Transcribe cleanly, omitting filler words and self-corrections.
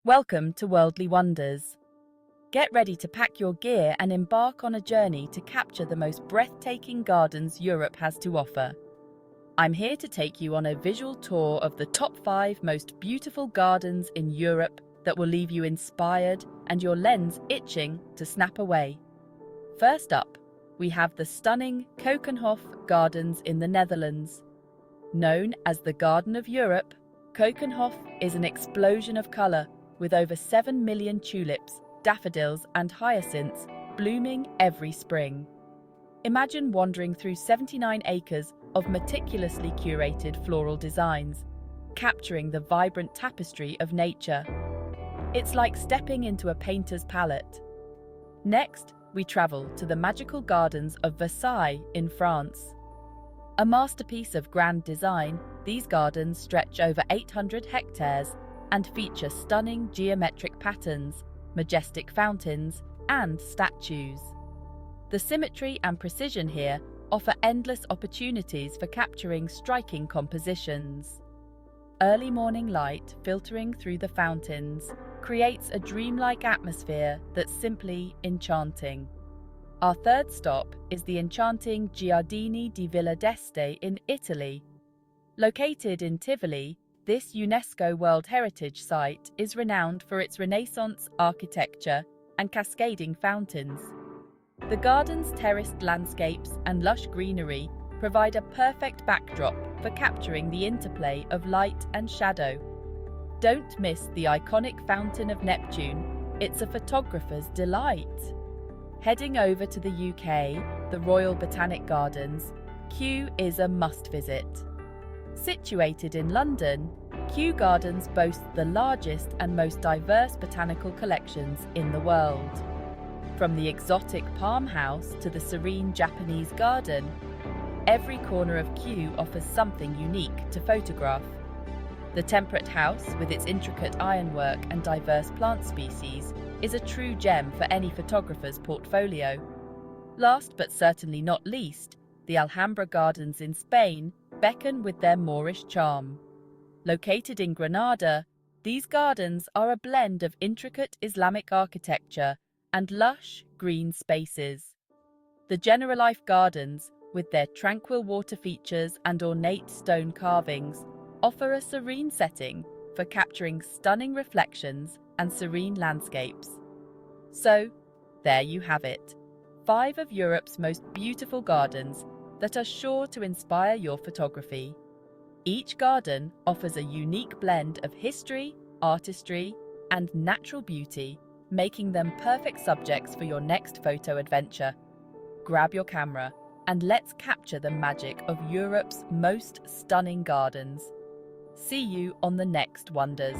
Welcome to Worldly Wonders. Get ready to pack your gear and embark on a journey to capture the most breathtaking gardens Europe has to offer. I'm here to take you on a visual tour of the top 5 most beautiful gardens in Europe that will leave you inspired and your lens itching to snap away. First up, we have the stunning Keukenhof Gardens in the Netherlands. Known as the Garden of Europe, Keukenhof is an explosion of colour with over 7 million tulips, daffodils and hyacinths blooming every spring. Imagine wandering through 79 acres of meticulously curated floral designs, capturing the vibrant tapestry of nature. It's like stepping into a painter's palette. Next, we travel to the magical gardens of Versailles in France. A masterpiece of grand design, these gardens stretch over 800 hectares and feature stunning geometric patterns, majestic fountains, and statues. The symmetry and precision here offer endless opportunities for capturing striking compositions. Early morning light filtering through the fountains creates a dreamlike atmosphere that's simply enchanting. Our third stop is the enchanting Giardini di Villa d'Este in Italy. Located in Tivoli, this UNESCO World Heritage Site is renowned for its Renaissance architecture and cascading fountains. The garden's terraced landscapes and lush greenery provide a perfect backdrop for capturing the interplay of light and shadow. Don't miss the iconic Fountain of Neptune, it's a photographer's delight. Heading over to the UK, the Royal Botanic Gardens, Kew is a must-visit. Situated in London, Kew Gardens boasts the largest and most diverse botanical collections in the world. From the exotic palm house to the serene Japanese garden, every corner of Kew offers something unique to photograph. The Temperate House, with its intricate ironwork and diverse plant species, is a true gem for any photographer's portfolio. Last but certainly not least, the Alhambra Gardens in Spain beckon with their Moorish charm. Located in Granada, these gardens are a blend of intricate Islamic architecture and lush green spaces. The Generalife Gardens, with their tranquil water features and ornate stone carvings, offer a serene setting for capturing stunning reflections and serene landscapes. So, there you have it, 5 of Europe's most beautiful gardens that are sure to inspire your photography. Each garden offers a unique blend of history, artistry, and natural beauty, making them perfect subjects for your next photo adventure. Grab your camera and let's capture the magic of Europe's most stunning gardens. See you on the next Wonders.